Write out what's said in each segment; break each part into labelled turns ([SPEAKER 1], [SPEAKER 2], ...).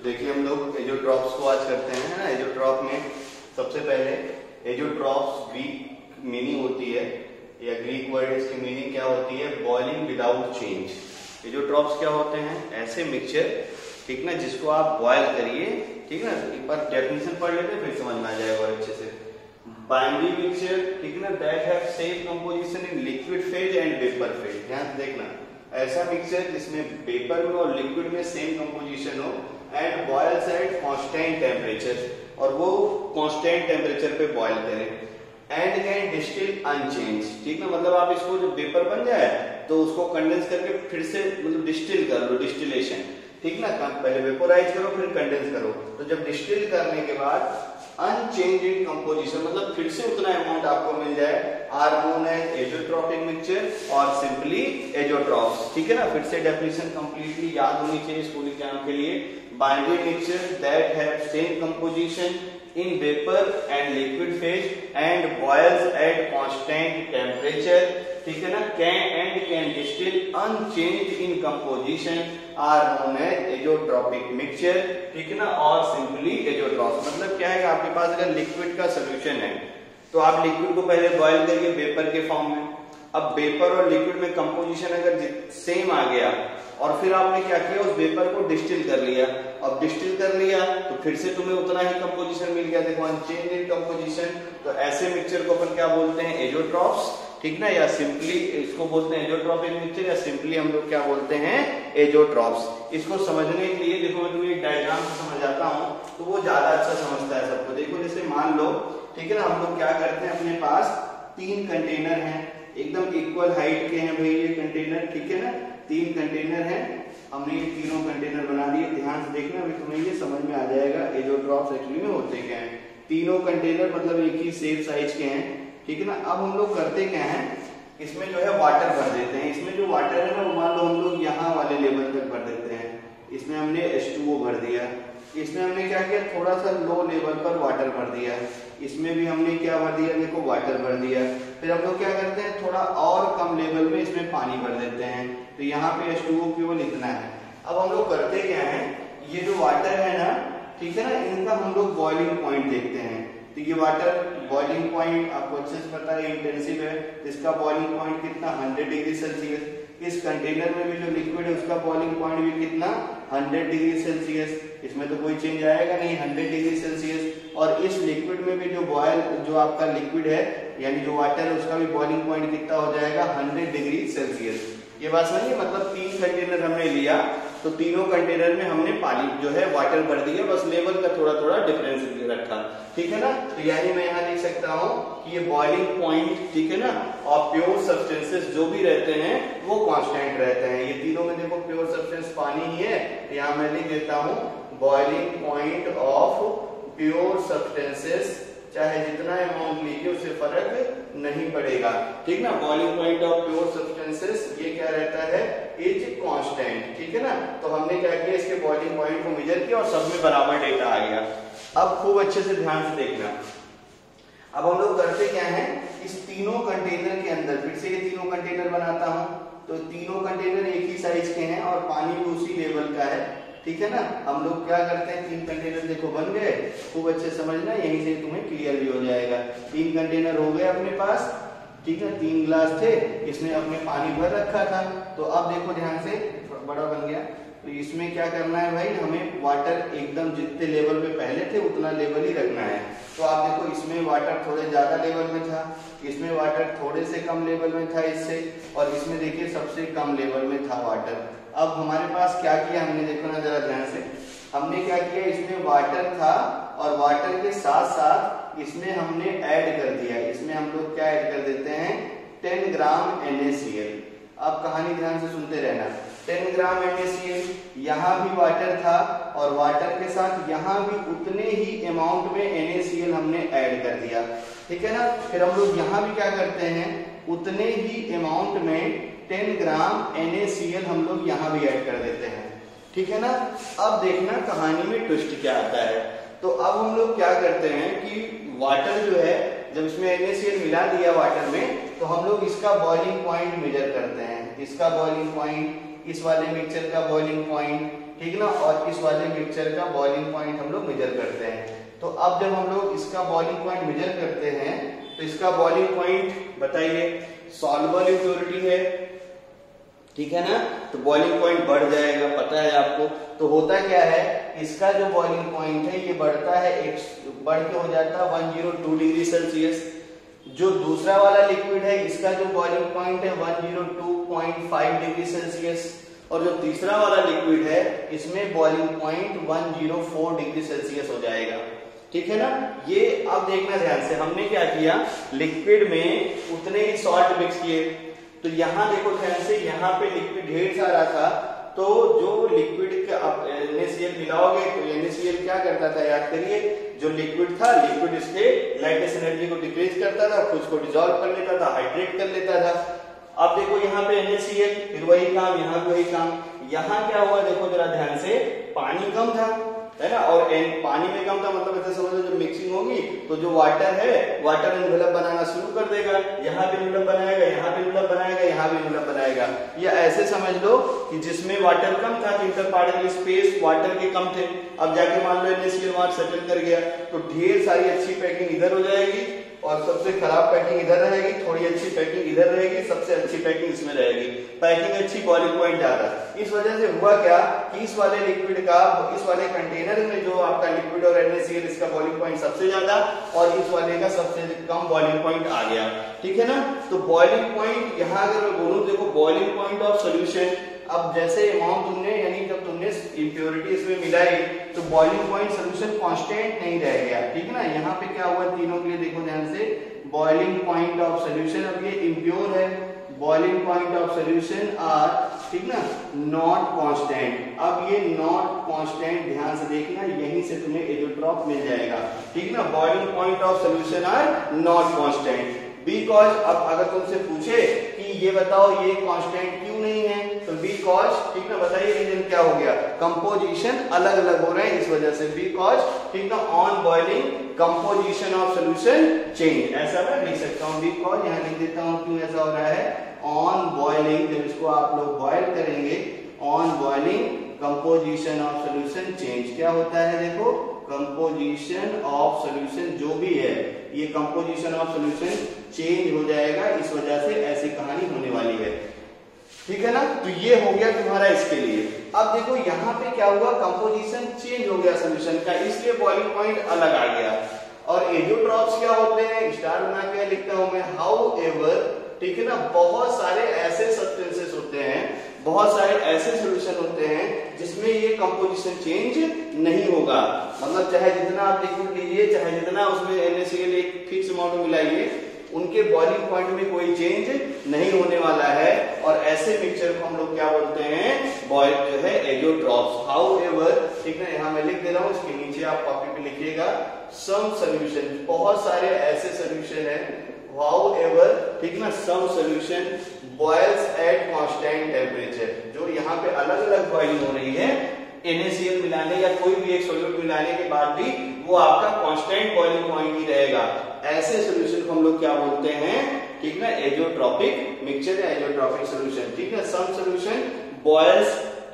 [SPEAKER 1] देखिए हम लोग एजोट्रॉप्स को आज करते हैं ना। एजोट्रॉप में सबसे पहले एजोट्रॉप्स ग्रीक मीनिंग होती है या ग्रीक वर्ड इसकी मीनिंग क्या होती है, बॉइलिंग विदाउट चेंज। एजोट्रॉप्स क्या होते हैं, ऐसे मिक्सचर, ठीक ना, जिसको आप बॉयल करिए, ठीक ना। एक बार डेफिनेशन पढ़ लेते फिर समझ में आ जाएगा अच्छे से। बाइनरी मिक्सचर, ठीक ना, that have same composition in liquid phase and vapour phase. ध्यान से देखना, ऐसा मिक्सचर जिसमें वेपर में और लिक्विड में सेम कंपोजिशन हो and boils at constant temperature, और वो कांस्टेंट टेम्परेचर पे बॉयल करें एंड कैन डिस्टिल अनचेंज, ठीक ना। मतलब आप इसको जब वेपर बन जाए तो उसको कंडेंस करके फिर से मतलब डिस्टिल कर लो, डिस्टिलेशन, ठीक ना। पहले वेपोराइज करो फिर कंडेंस करो। तो जब डिस्टिल करने के बाद अनचेंज इन कंपोजिशन, मतलब फिर से उतना अमाउंट आपको मिल जाए, are known as azeotropic mixture और सिंपली एजोट्रॉप्स, ठीक है ना। फिर से डेफिनेशन कंप्लीटली याद होनी चाहिए स्कूल एग्जाम के लिए। Binary mixture that have same composition in vapor and liquid phase and boils at constant temperature, ठीक है ना, can distill unchanged in composition are known as azotropic mixture, ठीक है ना, और simply azotrops। मतलब क्या है कि आपके पास अगर लिक्विड का सोल्यूशन है तो आप लिक्विड को पहले बॉयल करिए वेपर के फॉर्म में। अब वेपर और लिक्विड में कंपोजिशन अगर सेम आ गया और फिर आपने क्या किया, उस वेपर को डिस्टिल कर लिया। अब डिस्टिल कर लिया तो फिर से तुम्हें उतना ही कंपोजिशन मिल गया, देखो अनचेंज इन कंपोजिशन। तो ऐसे मिक्सचर को अपन क्या बोलते हैं, एजोट्रॉप्स, ठीक ना, या सिंपली इसको बोलते हैं एजोट्रॉपिक मिक्सचर, या सिंपली हम लोग क्या बोलते हैं, एजोट्रॉप्स। इसको समझने के लिए देखो मैं तुम्हें एक डायग्राम से समझाता हूं तो वो ज्यादा अच्छा समझता है सबको। देखो जैसे मान लो, ठीक है ना, हम लोग क्या करते हैं, अपने पास 3 कंटेनर हैं, एकदम इक्वल हाइट के हैं भाई ये कंटेनर, ठीक है ना। 3 कंटेनर हैं, हमने ये तीनों कंटेनर बना दिए। ध्यान से देखना, अभी तुम्हें ये समझ में आ जाएगा एजोट्रॉप्स एक्चुअली में होते क्या हैं। तीनों कंटेनर मतलब एक ही सेम साइज के हैं, ठीक है ना। अब हम लोग करते क्या हैं, इसमें जो है वाटर भर देते हैं। इसमें जो वाटर है ना वो मान लो हम लोग यहाँ वाले लेवल तक भर देते हैं। इसमें हमने H2O भर दिया। इसमें हमने क्या किया, थोड़ा सा लो लेवल पर वाटर भर दिया। इसमें भी हमने क्या भर दिया, देखो वाटर भर दिया। फिर हम लोग क्या करते हैं, थोड़ा और कम लेवल में इसमें पानी भर देते हैं। तो यहाँ पे H2O केवल इतना है। अब हम लोग करते क्या है, ये जो वाटर है ना, ठीक है ना, इनका हम लोग बॉइलिंग पॉइंट देखते हैं। तो ये वाटर बॉइलिंग पॉइंट आपको अच्छे से पता है, इंटेंसिव है, इसका बॉइलिंग पॉइंट कितना, 100 डिग्री सेल्सियस। इस कंटेनर में भी जो लिक्विड है उसका बॉइलिंग पॉइंट भी कितना, 100 डिग्री सेल्सियस। इसमें तो कोई चेंज आएगा नहीं, 100 डिग्री सेल्सियस। और इस लिक्विड में भी जो आपका लिक्विड है यानी जो वाटर है उसका भी बॉइलिंग पॉइंट कितना हो जाएगा, 100 डिग्री सेल्सियस। ये बात समझिए, मतलब 3 कंटेनर हमने लिया तो तीनों कंटेनर में हमने पानी जो है वाटर भर दिया, बस लेवल का थोड़ा थोड़ा डिफरेंस रखा, ठीक है ना। तो यानी मैं यहाँ लिख सकता हूँ कि ये बॉइलिंग पॉइंट, ठीक है ना, और प्योर सब्सटेंसेस जो भी रहते हैं वो कांस्टेंट रहते हैं। ये तीनों में देखो प्योर सब्सटेंस पानी ही है, यहाँ मैं लिख देता हूँ boiling point of pure substances, चाहे जितना अमाउंट लीजिए उससे फर्क नहीं पड़ेगा, ठीक ना। Boiling point of pure substances ये क्या रहता है, इज कांस्टेंट, ठीक है ना। तो हमने क्या किया, इसके बॉइलिंग पॉइंट को मेजर किया और सब में बराबर डेटा आ गया। अब खूब अच्छे से ध्यान से देखना, अब हम लोग करते क्या है, इस तीनों कंटेनर के अंदर फिर से ये तीनों कंटेनर बनाता हूं। तो तीनों कंटेनर एक ही साइज के हैं और पानी भी उसी लेवल का है, ठीक है ना। हम लोग क्या करते हैं, 3 कंटेनर देखो बन गए, खूब अच्छे समझना, यहीं से तुम्हें क्लियर भी हो जाएगा। 3 कंटेनर हो गए अपने पास, ठीक है, 3 गिलास थे, इसमें अपने पानी भर रखा था। तो अब देखो ध्यान से, बड़ा बन गया। तो इसमें क्या करना है भाई, हमें वाटर एकदम जितने लेवल पे पहले थे उतना लेवल ही रखना है। तो आप देखो इसमें वाटर थोड़े ज्यादा लेवल में था, इसमें वाटर थोड़े से कम लेवल में था इससे, और इसमें देखिए सबसे कम लेवल में था वाटर। अब हमारे पास क्या किया हमने, देखो ना जरा ध्यान से, हमने क्या किया, इसमें वाटर था और वाटर के साथ साथ इसमें हमने ऐड कर दिया। इसमें हम लोग क्या ऐड कर देते हैं, 10 ग्राम NaCl। अब कहानी ध्यान से सुनते रहना, 10 ग्राम NaCl, यहाँ भी वाटर था और वाटर के साथ यहाँ भी उतने ही अमाउंट में NaCl हमने ऐड कर दिया, ठीक है ना। फिर हम लोग यहाँ भी क्या करते हैं, उतने ही अमाउंट में 10 ग्राम NaCl हम लोग यहाँ भी ऐड कर देते हैं, ठीक है ना। अब देखना कहानी में ट्विस्ट क्या आता है। तो अब हम लोग क्या करते हैं कि वाटर जो है, जब इसमें NaCl मिला दिया वाटर में, तो हम लोग इसका बॉइलिंग पॉइंट मेजर करते हैं। इसका बॉइलिंग पॉइंट इस वाले मिक्सचर का बॉइलिंग पॉइंट, ठीक ना, और इस वाले मिक्सचर का बॉइलिंग पॉइंट हम लोग मेजर करते हैं। तो अब जब हम लोग इसका बॉइलिंग पॉइंट मेजर करते हैं तो इसका बॉइलिंग पॉइंट बताइए, सॉल्युबल इम्प्योरिटी है, ठीक है ना, तो बॉइलिंग पॉइंट बढ़ जाएगा, पता है आपको। तो होता क्या है, इसका जो बॉइलिंग पॉइंट है ये बढ़ता है, बढ़ के हो जाता है 102 डिग्री सेल्सियस। जो दूसरा वाला लिक्विड है इसका जो बॉइलिंग पॉइंट है 102.5 डिग्री सेल्सियस, और जो तीसरा वाला लिक्विड है इसमें बॉइलिंग पॉइंट 104 डिग्री सेल्सियस हो जाएगा, ठीक है ना। ये अब देखना ध्यान से, हमने क्या किया, लिक्विड में उतने ही सॉल्ट मिक्स किए। तो यहाँ देखो ध्यान से, यहाँ पे लिक्विड ढेर सारा था, तो जो लिक्विड का आप NaCl मिलाओगे तो NaCl क्या करता था, याद करिए, जो लिक्विड था, लिक्विड इसके लाइटनेस एनर्जी को डिक्रीज करता था, खुद को डिसॉल्व कर लेता था, हाइड्रेट कर लेता था। अब देखो यहाँ पे NaCl, फिर वही काम, यहाँ पे वही काम। यहाँ क्या हुआ देखो जरा ध्यान से, पानी कम था, है ना, और पानी में कम था, मतलब ऐसे समझ लो जब मिक्सिंग होगी तो जो वाटर है, वाटर एनवेलप बनाना शुरू कर देगा, यहाँ पे एनवेलप बनाएगा, यहाँ पे एनवेलप बनाएगा, यहाँ पे एनवेलप बनाएगा। या ऐसे समझ लो कि जिसमें वाटर कम था, इंटर पार्टिकल स्पेस वाटर के कम थे, अब जाके मान लो NaCl वहां सेटल कर गया, तो ढेर सारी अच्छी पैकिंग इधर हो जाएगी और सबसे खराब पैकिंग इधर रहेगी, थोड़ी अच्छी पैकिंग इधर रहेगी, सबसे अच्छी पैकिंग इसमें रहेगी। पैकिंग अच्छी, बॉइलिंग पॉइंट ज्यादा। इस वजह से हुआ क्या कि इस वाले लिक्विड का, इस वाले कंटेनर में जो आपका लिक्विड और NaCl, इसका बॉइलिंग पॉइंट सबसे ज्यादा और इस वाले का सबसे कम बॉइलिंग पॉइंट आ गया, ठीक है ना। तो बॉइलिंग पॉइंट यहाँ अगर मैं बोलूं, देखो बॉइलिंग पॉइंट ऑफ सोल्यूशन, अब जैसे अमाउंट तुमने, यानी जब तुमने इम्प्योरिटी इसमें मिलाई तो बॉइलिंग पॉइंट सोल्यूशन कांस्टेंट नहीं रह गया, ठीक है ना। यहाँ पे क्या हुआ तीनों के लिए, देखो ध्यान से, बॉइलिंग पॉइंट ऑफ सोल्यूशन, अब ये इम्प्योर है, boiling point of solution are, ठीक ना, नॉट कांस्टेंट। अब ये नॉट कांस्टेंट, ध्यान से देखना, यहीं से तुम्हें एजोट्रॉप मिल जाएगा, ठीक ना। Boiling point of solution are not constant because, अब अगर तुमसे पूछे कि ये बताओ ये कांस्टेंट क्यों नहीं है, तो बिकॉज, ठीक ना, बताइए रीजन क्या हो गया, कंपोजिशन अलग अलग हो रहे हैं इस वजह से, बिकॉज, ठीक ना, on boiling composition of solution change, ऐसा मैं लिख सकता हूँ, बिकॉज यहाँ लिख देता हूँ क्यों ऐसा हो रहा है, ऑन बॉइलिंग, जब इसको आप लोग बॉयल करेंगे, on boiling composition of solution change, क्या होता है देखो, कंपोजिशन ऑफ सोल्यूशन जो भी है, ये कंपोजिशन ऑफ सोल्यूशन चेंज हो जाएगा, इस वजह से ऐसी कहानी होने वाली है, ठीक है ना। तो ये हो गया तुम्हारा इसके लिए। अब देखो यहाँ पे क्या हुआ, कंपोजिशन चेंज हो गया सोल्यूशन का, इसलिए बॉइलिंग पॉइंट अलग आ गया। और एजोट्रॉप्स क्या होते हैं, स्टार बना के लिखता हूं मैं, हाउ एवर, ठीक है ना, बहुत सारे ऐसे सब्सटेंसेस होते हैं, बहुत सारे ऐसे सॉल्यूशन होते हैं जिसमें ये कंपोजिशन चेंज नहीं होगा, मतलब चाहे जितना आप लिक्विड लीजिए, चाहे जितना उसमें NaCl एक फिक्स अमाउंट में मिलाइए, उनके बॉइलिंग पॉइंट में कोई चेंज नहीं होने वाला है। और ऐसे मिक्सचर को हम लोग क्या बोलते हैं, बॉयल जो है एजोट्रॉप्स। हाउ एवर, ठीक है, यहाँ मैं लिख दे रहा हूँ, इसके नीचे आप कॉपी पे लिखिएगा, सम सोल्यूशन, बहुत सारे ऐसे सोल्यूशन है, हाउ एवर, ठीक ना, some solution boils at constant temperature, जो यहाँ पे अलग अलग बॉइलिंग हो रही है, NaCl मिलाने या कोई भी एक सॉल्यूट मिलाने के बाद भी वो आपका कांस्टेंट बॉइलिंग पॉइंट ही रहेगा। ऐसे सॉल्यूशन को हम लोग क्या बोलते हैं, ठीक ना, एजोट्रॉपिक मिक्सचर या एजोट्रॉपिक सॉल्यूशन, ठीक है। Some solution boils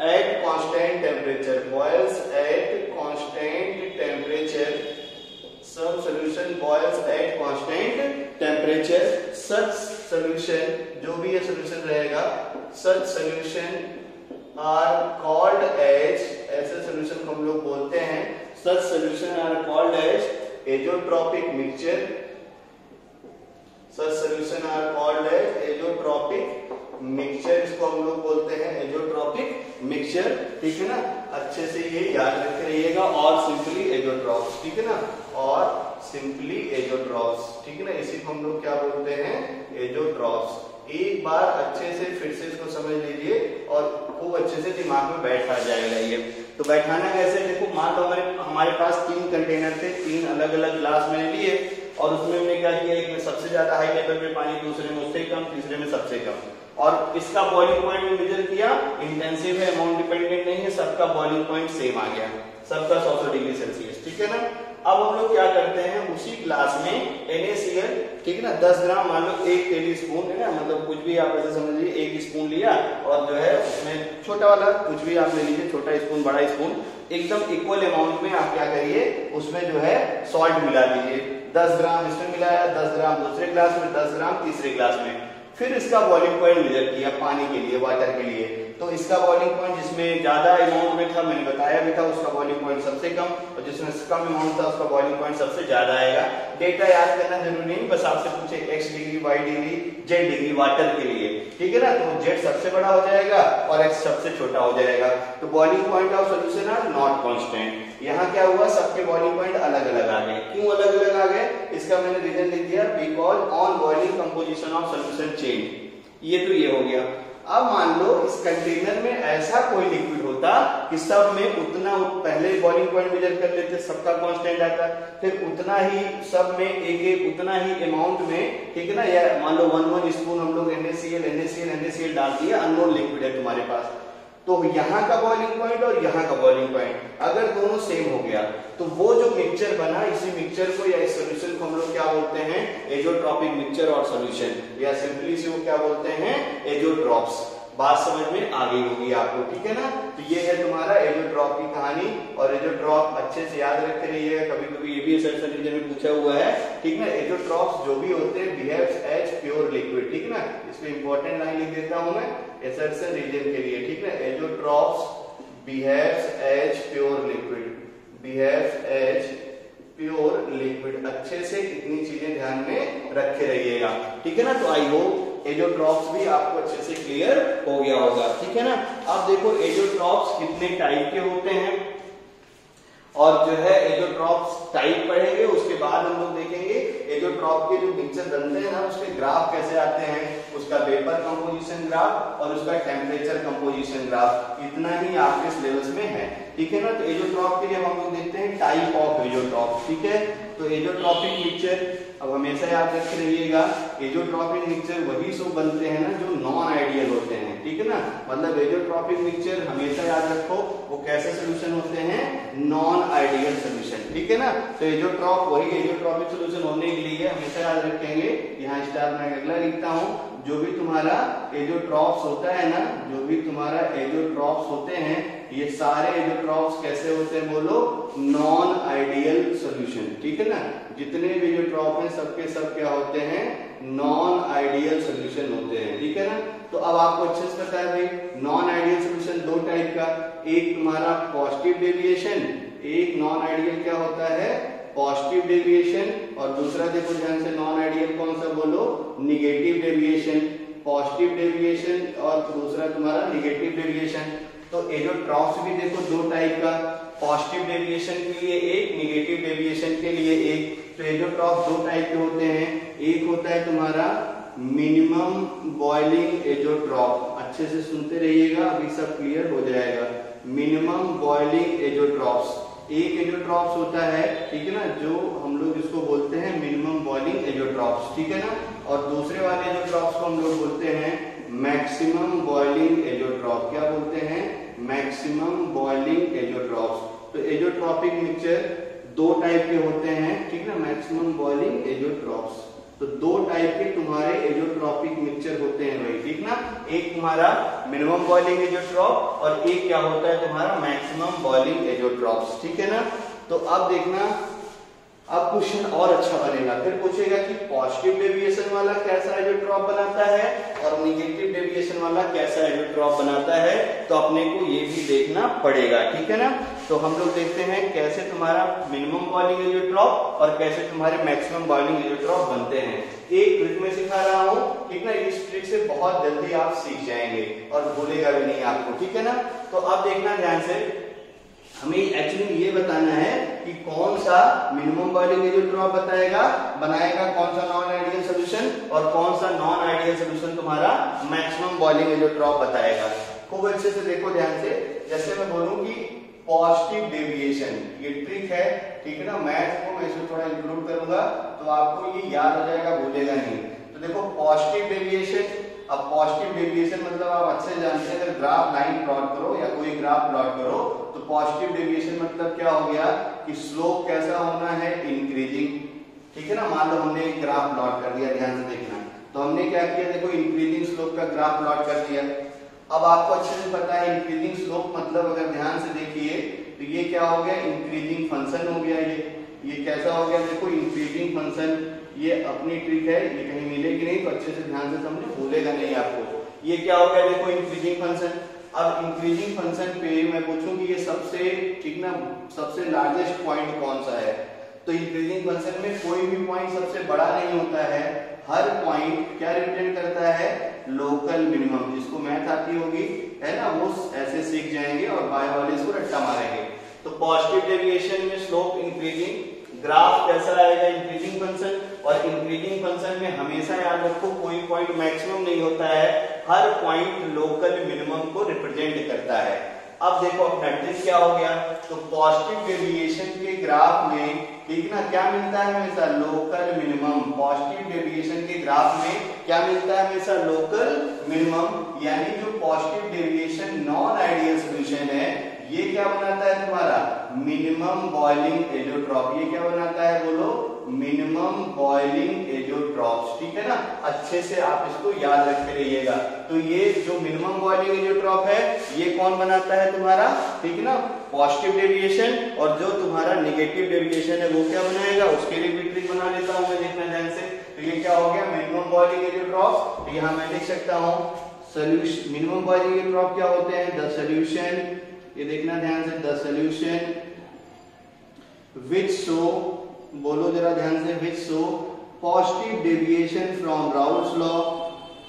[SPEAKER 1] at constant temperature, boils at constant temperature, some solution boils at constant temperature, such solution, जो भी ये solution रहेगा, such solution are called as, ऐसे solution को हम लोग बोलते हैं, such solution are called as azotropic mixture, such solution are called as azotropic mixture, इसको हम लोग बोलते हैं एजोट्रॉपिक मिक्सचर, ठीक है ना। अच्छे से ये याद रख रहिएगा, और सिंपली एजोट्रॉप्स, ठीक है ना, और सिंपली एजोट्रॉप्स, ठीक है ना, इसी को हम लोग क्या बोलते हैं, एजोट्रॉप्स। एक बार अच्छे से फिर से इसको समझ लीजिए और खूब अच्छे से दिमाग में बैठा जाएगा ये। तो बैठाना कैसे, देखो मान लो हमारे पास 3 कंटेनर थे, 3 अलग अलग ग्लास मैंने लिए, और उसमें हमने क्या किया, एक में सबसे ज्यादा हाई लेवल पे पानी, दूसरे में उससे कम, तीसरे में सबसे कम, और इसका बॉइलिंग पॉइंट में मेजर किया, इंटेंसिव है, अमाउंट डिपेंडेंट नहीं है, सबका बॉइलिंग पॉइंट सेम आ गया, सबका 100 डिग्री सेल्सियस, ठीक है ना।
[SPEAKER 2] अब हम लोग क्या करते हैं, उसी ग्लास में NaCl, ठीक है ना, 10 ग्राम मान लो 1 टेबल स्पून है ना, मतलब कुछ भी आप ऐसे समझ लीजिए 1 स्पून लिया और जो है उसमें छोटा वाला कुछ भी आप ले लीजिए, छोटा स्पून बड़ा स्पून, एकदम इक्वल अमाउंट में आप क्या करिए उसमें जो है सॉल्ट मिला दीजिए। 10 ग्राम इसमें मिलाया, 10 ग्राम दूसरे ग्लास में, 10 ग्राम तीसरे ग्लास में। फिर इसका बॉइलिंग पॉइंट मेजर किया पानी के लिए, वाटर के लिए। तो इसका बॉइलिंग पॉइंट जिसमें ज्यादा अमाउंट में था, मैंने बताया भी था, उसका बॉइलिंग पॉइंट सबसे कम, और जिसमें कम अमाउंट था उसका बॉइलिंग पॉइंट सबसे ज्यादा आएगा। डेटा याद करना जरूरी नहीं, बस आपसे पूछे x degree, y degree, z degree water के लिए, ठीक है ना, तो z सबसे बड़ा हो जाएगा और x सबसे छोटा हो जाएगा। तो boiling point of solution are not constant. यहाँ क्या हुआ, सबके बॉइलिंग पॉइंट अलग अलग आ गए। क्यों अलग अलग आ गए, इसका मैंने रीजन लिख दिया, because on boiling composition of solution change. ये तो ये हो गया। अब मान लो इस कंटेनर में ऐसा कोई लिक्विड होता कि सब में उतना, पहले बॉइलिंग पॉइंट मेजर कर लेते, सबका कांस्टेंट आता, फिर उतना ही सब में एक एक उतना ही अमाउंट में, ठीक है ना, या मान लो 1 स्पून हम लोग NaCl डाल दिया, अननोन लिक्विड है तुम्हारे पास, तो यहाँ का बॉइलिंग पॉइंट और यहाँ का बॉइलिंग पॉइंट अगर दोनों सेम हो गया तो वो जो मिक्सचर बना, इसी मिक्सचर को या इस सॉल्यूशन को हम लोग क्या बोलते हैं, एजोट्रॉपिक मिक्सचर और सॉल्यूशन, या सिंपली से वो क्या बोलते हैं, एजोट्रॉप्स। बात समझ में आ गई होगी आपको, ठीक है ना। तो ये है तुम्हारा एजोट्रॉप की कहानी, और एजोट्रॉप अच्छे से याद रखते रहिएगा, कभी कभी ये भी असर्शन रीजन में पूछा हुआ है, ठीक है ना। एजोट्रॉप्स जो भी होते हैं बिहेव्स एज प्योर लिक्विड, ठीक है ना, इसमें इंपॉर्टेंट लाइन लिख देता हूं मैं असर्शन रीजन के लिए, ठीक है। Azeotropes behaves as pure liquid, behaves as pure liquid. अच्छे से इतनी चीजें ध्यान में रखे रहिएगा, ठीक है ना। तो आई होप एजोट्रॉप्स भी आपको अच्छे से क्लियर हो गया होगा, ठीक है ना। अब देखो एजोट्रॉप्स कितने टाइप के होते हैं, और जो है एजोट्रॉप्स टाइप पढ़ेंगे, उसके बाद हम लोग देखेंगे एजोट्रॉप के जो मिक्सचर बनते हैं ना, उसके ग्राफ कैसे आते हैं, उसका वेपर कंपोजिशन ग्राफ और उसका टेम्परेचर कंपोजिशन ग्राफ। इतना ही आपके सिलेबस में है, ठीक है ना। तो एजोट्रॉप के लिए हम लोग देखते हैं टाइप ऑफ एजोट्रॉप, ठीक है। तो एजोट्रॉपिक मिक्सचर अब हमेशा याद रखे रहिएगा, एजोट्रॉपिक मिक्सचर वही सब बनते हैं ना जो नॉन आइडियल होते हैं, ठीक है ना। मतलब एजोट्रॉपिक मिक्सचर हमेशा याद रखो वो कैसे सोल्यूशन होते हैं, नॉन आइडियल सोल्यूशन, ठीक है ना। तो एजोट्रॉप वही एजोट्रॉपिक सोल्यूशन होने के लिए हमेशा याद रखेंगे। यहाँ स्टार में अगला लिखता हूँ, जो भी तुम्हारा एजोट्रॉप्स होता है ना, जो भी तुम्हारा एजोट्रॉप्स होते हैं, ये सारे एजोट्रॉप्स कैसे होते हैं बोलो, नॉन आइडियल सोल्यूशन, ठीक है ना। जितने भी एजोट्रॉप हैं सबके सब क्या होते हैं, नॉन आइडियल सोल्यूशन होते हैं, ठीक है ना। तो अब आपको अच्छे से पता है भाई, नॉन आइडियल सोल्यूशन दो टाइप का, एक तुम्हारा पॉजिटिव डेविएशन, एक नॉन आइडियल क्या होता है, पॉजिटिव डेविएशन, और दूसरा देखो ध्यान से नॉन आइडियल कौन सा बोलो, निगेटिव डेविएशन। पॉजिटिव डेविएशन और दूसरा तुम्हारा निगेटिव डेविएशन। तो एजोट्रॉप्स भी देखो दो टाइप का, पॉजिटिव डेविएशन के लिए एक, निगेटिव डेविएशन के लिए एक। तो एजोट्रॉप दो टाइप के होते हैं, एक होता है तुम्हारा मिनिमम बॉइलिंग एजोट्रॉप, अच्छे से सुनते रहिएगा अभी सब क्लियर हो जाएगा। मिनिमम बॉइलिंग एजोट्रॉप्स, एक एजोट्रॉप्स होता है, ठीक है ना, जो हम लोग इसको बोलते हैं मिनिमम बॉइलिंग एजोट्रॉप्स, ठीक है ना। और दूसरे वाले एजोट्रॉप्स को हम लोग बोलते हैं मैक्सिमम बॉइलिंग एजोट्रॉप। क्या बोलते हैं, मैक्सिमम बॉइलिंग एजोट्रॉप्स। तो एजोट्रॉपिक मिक्सचर दो टाइप के होते हैं, ठीक है, मैक्सिमम बॉइलिंग एजोट्रॉप्स। तो दो टाइप के तुम्हारे एजोट्रॉपिक मिक्सचर होते हैं भाई, ठीक ना। एक तुम्हारा मिनिमम बॉइलिंग एजोट्रॉप और एक क्या होता है तुम्हारा मैक्सिमम बॉइलिंग एजोट्रॉप्स, ठीक है ना। तो अब देखना, अब क्वेश्चन और अच्छा बनेगा। फिर पूछेगा कि पॉजिटिव डेविएशन वाला कैसा एजोट्रॉप बनाता है और निगेटिव डेविएशन वाला कैसा एजोट्रॉप बनाता है, तो अपने को ये भी देखना पड़ेगा, ठीक है ना। तो हम लोग देखते हैं कैसे तुम्हारा मिनिमम बॉइलिंग एजोट्रॉप और कैसे तुम्हारे मैक्सिमम बॉइलिंग एजोट्रॉप बनते हैं। एक ट्रिक में सिखा रहा हूँ, ठीक ना, इस ट्रिक से बहुत जल्दी आप सीख जाएंगे और भूलेगा भी नहीं आपको, ठीक है ना। तो अब देखना ध्यान से, हमें एक्चुअली ये बताना है कि कौन सा मिनिमम बॉइलिंग एजोट्रॉप बनाएगा कौन सा नॉन आइडियल सोल्यूशन, और कौन सा नॉन आइडियल सोल्यूशन तुम्हारा मैक्सिमम बॉइलिंग एजोट्रॉप बताएगा। खूब अच्छे से देखो ध्यान से, जैसे मैं बोलूं कि पॉजिटिव डेविएशन, ये ट्रिक है, ठीक है ना। मैथ को मैं इसमें थोड़ा इंक्लूड करूंगा तो आपको ये याद हो जाएगा, भूलेगा नहीं। तो देखो पॉजिटिव डेविएशन, अब पॉजिटिव डेविएशन मतलब आप अच्छे जानते हैं, अगर ग्राफ लाइन प्लॉट करो या कोई ग्राफ प्लॉट करो तो पॉजिटिव डेविएशन मतलब क्या हो गया कि स्लोप कैसा होना है, इंक्रीजिंग। ठीक है ना, मान लो हमने एक ग्राफ प्लॉट कर दिया, ध्यान से देखना। तो हमने क्या किया, देखो इंक्रीजिंग स्लोप का ग्राफ प्लॉट कर दिया। अब आपको अच्छे से पता है इंक्रीजिंग स्लोप मतलब, अगर ध्यान से देखिए तो ये क्या हो गया, इंक्रीजिंग फंक्शन हो गया। ये कैसा हो गया, देखो इंक्रीजिंग फंक्शन। ये अपनी ट्रिक है, ये कहीं मिलेगी नहीं, तो अच्छे से ध्यान से समझो, भूलेगा नहीं आपको। ये क्या हो गया, देखो इंक्रीजिंग फंक्शन। अब इंक्रीजिंग फंक्शन पे मैं पूछूं कि ये सबसे, ठीक ना, सबसे लार्जेस्ट पॉइंट कौन सा है, तो इंक्रीजिंग फंक्शन में कोई भी पॉइंट सबसे बड़ा नहीं होता है। हर पॉइंट क्या रिप्रेजेंट करता है, लोकल मिनिमम। जिसको मैथ आती होगी है ना, वो ऐसे सीख जाएंगे और बाय वाले इसको रट्टा मारेंगे। तो पॉजिटिव डेविएशन में स्लोप इंक्रीजिंग, ग्राफ कैसा आएगा, इंक्रीजिंग फंक्शन। और इंक्रीजिंग फंक्शन में हमेशा याद रखो कोई पॉइंट मैक्सिमम नहीं होता है, हर पॉइंट लोकल मिनिमम को रिप्रेजेंट करता है। अब देखो अपना ट्रिक क्या हो गया, तो पॉजिटिव डेविएशन के ग्राफ में, ठीक ना, क्या मिलता है हमेशा, लोकल मिनिमम। पॉजिटिव डेविएशन के ग्राफ में क्या मिलता है हमेशा, लोकल मिनिमम। यानी जो positive deviation non ideal solution है, ये क्या बनाता है तुम्हारा, मिनिमम बॉइलिंग एजियोट्रॉप। ये क्या बनाता है, बोलो, मिनिमम बॉइलिंग एजियोट्रॉप। ठीक है ना, अच्छे से आप इसको याद रखते रहिएगा। तो ये जो मिनिमम बॉइलिंग एजियोट्रॉप है, ये कौन बनाता है तुम्हारा, ठीक है ना, पॉजिटिव डेविएशन। और जो तुम्हारा नेगेटिव डेविएशन है वो क्या बनाएगा, उसके लिए भी ट्रिक बना लेता हूं मैं, देखना ध्यान से। तो ये क्या हो गया, मिनिमम बॉइलिंग एजियोट्रॉप। तो यहां मैं लिख सकता हूं सॉल्यूशन, मिनिमम बॉइलिंग एजियोट्रॉप क्या होते हैं, द सॉल्यूशन, ये देखना ध्यान से, द सॉल्यूशन विच शो, बोलो जरा ध्यान से, which show positive deviation from Raoult's law.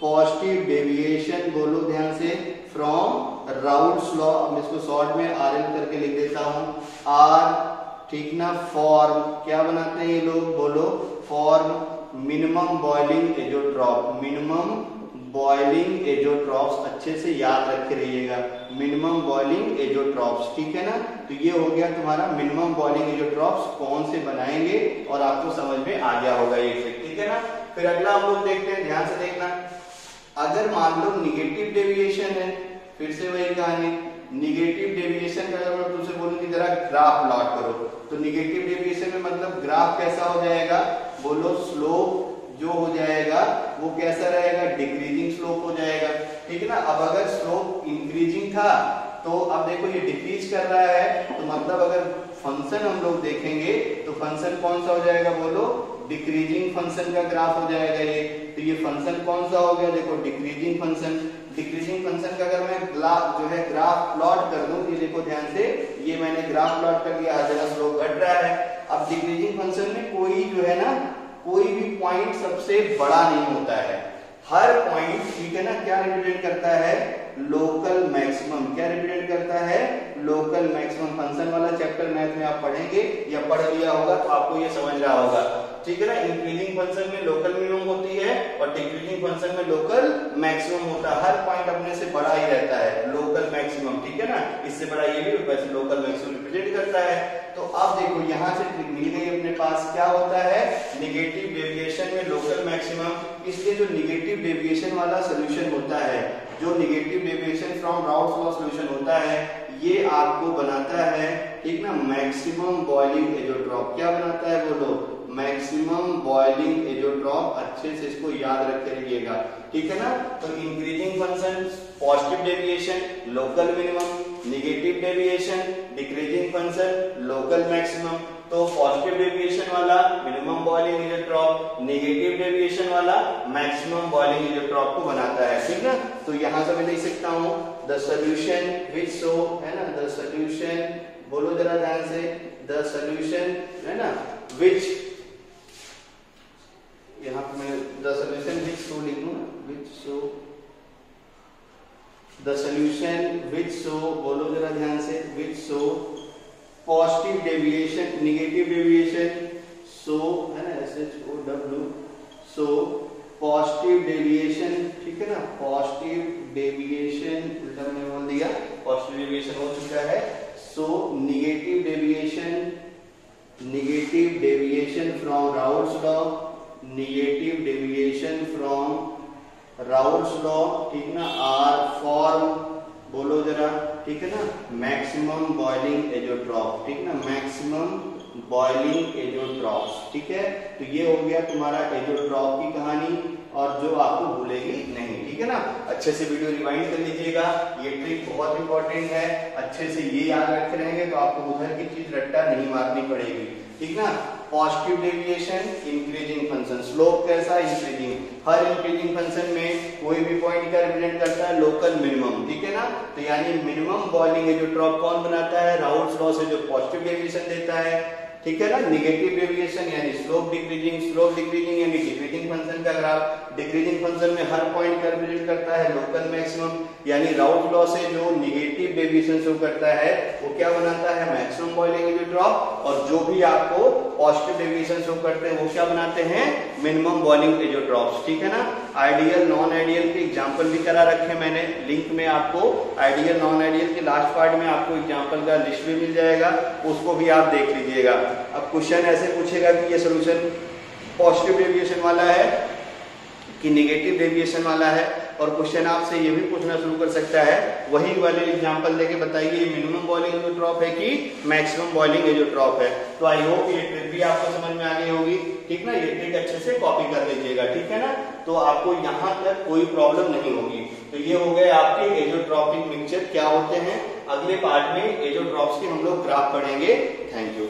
[SPEAKER 2] Positive deviation, बोलो ध्यान से, फ्रॉम राउल्ट्स लॉ। मैं इसको शॉर्ट में आरएल करके लिख देता हूं, आर, ठीक ना, फॉर्म क्या बनाते हैं ये लोग, बोलो, form minimum boiling azeotrope. Minimum boiling azeotropes, अच्छे से याद रखे रहिएगा, मिनिमम बॉइलिंग एजियोट्रॉप्स। ठीक है ना, तो ये हो गया तुम्हारा मिनिमम बॉइलिंग एजियोट्रॉप्स कौन से बनाएंगे, और आपको समझ में आ गया होगा ये ट्रिक। ठीक है ना, फिर अगला हम लोग देखते हैं, ध्यान से देखना। अगर मान लो निगेटिव डेविएशन है, फिर से वही कहानी, निगेटिव डेविएशन का अगर मैं तुमसे बोलूं कि जरा ग्राफ प्लॉट करो, तो निगेटिव डेविएशन में मतलब ग्राफ कैसा हो जाएगा, बोलो, स्लोप जो हो जाएगा वो कैसा रहेगा, डिक्रीजिंग स्लोप हो जाएगा। ठीक है ना, अब अगर स्लोप इंक्रीजिंग था तो अब देखो ये डिक्रीज कर रहा है, तो मतलब अगर फंक्शन हम लोग देखेंगे तो फंक्शन कौन सा हो जाएगा, बोलो, डिक्रीजिंग फंक्शन का ग्राफ हो जाएगा ये। तो ये फंक्शन कौन सा हो गया, देखो, डिक्रीजिंग फंक्शन। डिक्रीजिंग फंक्शन का अगर मैं जो है ग्राफ प्लॉट कर दूं, ये देखो ध्यान से, ये मैंने ग्राफ प्लॉट कर दिया, जरा स्लोप घट रहा है। अब डिक्रीजिंग फंक्शन में कोई जो है ना, कोई भी पॉइंट सबसे बड़ा नहीं होता है, हर पॉइंट, ठीक है ना, क्या रिप्रेजेंट करता है, लोकल मैक्सिमम। क्या रिप्रेजेंट करता है, लोकल मैक्सिमम। फंक्शन वाला चैप्टर मैथ में आप पढ़ेंगे या पढ़ लिया होगा तो आपको ये समझ रहा होगा। ठीक है ना, इंक्रीजिंग फंक्शन में लोकल मिनिमम होती है और डिक्रीजिंग फंक्शन में लोकल मैक्सिमम होता है। हर पॉइंट अपने से बड़ा ही रहता है, लोकल मैक्सिमम। ठीक है ना, इससे बड़ा ये भी वैसे लोकल मैक्सिमम रिप्रेजेंट करता है। तो अब देखो यहां से ट्रिक मिल गई अपने पास, क्या होता है, नेगेटिव डेविएशन में लोकल मैक्सिमम। इसलिए जो नेगेटिव डेविएशन वाला सोल्यूशन होता है, जो negative deviation from Raoult's law solution होता है, ये आपको बनाता है, ठीक ना, मैक्सिमम बॉइलिंग एजियोट्रॉप। क्या बनाता है, बोलो, मैक्सिमम बॉइलिंग एजियोट्रॉप। अच्छे से इसको याद रखे रहिएगा। ठीक है ना, तो increasing function positive deviation, local minimum, negative deviation, decreasing function, local maximum. तो पॉजिटिव डेविएशन वाला minimum boiling azeotrope, negative deviation वाला मैक्सिमम बॉइलिंग एजियोट्रॉप को बनाता है। ठीक है, तो यहां से मैं लिख सकता हूं, द सॉल्यूशन विच शो, है ना, द सॉल्यूशन, बोलो जरा ध्यान से, द सॉल्यूशन, है ना, विच, यहाँ पे मैं द सॉल्यूशन विच शो लिख लूं, which show, the solution which show, बोलो जरा ध्यान से, which show positive deviation, negative deviation, so, है ना, SHOW, सो पॉजिटिव डेविएशन। ठीक है ना, पॉजिटिव डेविएशन, उल्टा मैंने बोल दिया, पॉजिटिव डेविएशन हो चुका है। So negative deviation, negative deviation from Raoult's law, negative deviation from
[SPEAKER 1] Raoult's law, ठीक ना, आर फॉर्म बोलो जरा, ठीक है ना, मैक्सिमम बॉइलिंग एजोट्रॉप, ठीक ना, मैक्सिमम बॉइलिंग एजोट्रॉप्स, ठीक है। तो ये हो गया तुम्हारा एजोट्रॉप की कहानी, और जो आपको भूलेगी नहीं, ठीक है ना। अच्छे से वीडियो रिवाइंड कर लीजिएगा, ये ट्रिक बहुत इंपॉर्टेंट है, अच्छे से ये याद रखे रहेंगे तो आपको उधर की चीज रट्टा नहीं मारनी पड़ेगी, ठीक ना। Positive deviation, increasing function, slope कैसा, इंक्रीजिंग, हर इंक्रीजिंग फंक्शन में कोई भी पॉइंट का रिप्रेजेंट करता है लोकल मिनिमम, ठीक है ना। तो यानी मिनिमम बॉइलिंग एजोट्रॉप कौन बनाता है, राउल्स लॉ से जो पॉजिटिव डेविएशन देता है, ठीक है ना। निगेटिव डेविएशन यानी स्लोप डिक्रीजिंग यानी डिक्रीजिंग फंक्शन का ग्राफ, डिक्रीजिंग फंक्शन में हर पॉइंट का रिप्रेजेंट करता है लोकल मैक्सिमम, यानी राउल्स लॉ से जो निगेटिव डेविएशन शो करता है वो क्या बनाता है, मैक्सिमम बॉइलिंग एजोट्रॉप, और जो भी आपको पॉजिटिव डेविएशन शो करते हैं वो क्या बनाते हैं, मिनिमम बॉइलिंग एजोट्रॉप्स, ठीक है ना। आइडियल नॉन आइडियल के एग्जांपल भी करा रखे मैंने, लिंक में आपको आइडियल नॉन आइडियल के लास्ट पार्ट में आपको एग्जांपल का लिस्ट भी मिल जाएगा, उसको भी आप देख लीजिएगा। अब क्वेश्चन ऐसे पूछेगा कि ये सॉल्यूशन पॉजिटिव डेविएशन वाला है कि नेगेटिव डेविएशन वाला है, और क्वेश्चन आपसे ये भी पूछना शुरू कर सकता है, वही वाले एग्जांपल देके बताइए ये मिनिमम बॉइलिंग एजोट्रॉप है कि मैक्सिमम बॉइलिंग एजोट्रॉप है। तो आई होप ये ट्रिक भी आपको समझ में आ गई होगी, ठीक ना। ये ट्रिक अच्छे से कॉपी कर लीजिएगा, ठीक है ना, तो आपको यहाँ तक कोई प्रॉब्लम नहीं होगी। तो ये हो गए आपके एजोट्रॉपिक मिक्सचर क्या होते हैं। अगले पार्ट में एजोट्रॉप्स के हम लोग ग्राफ पढ़ेंगे। Thank you.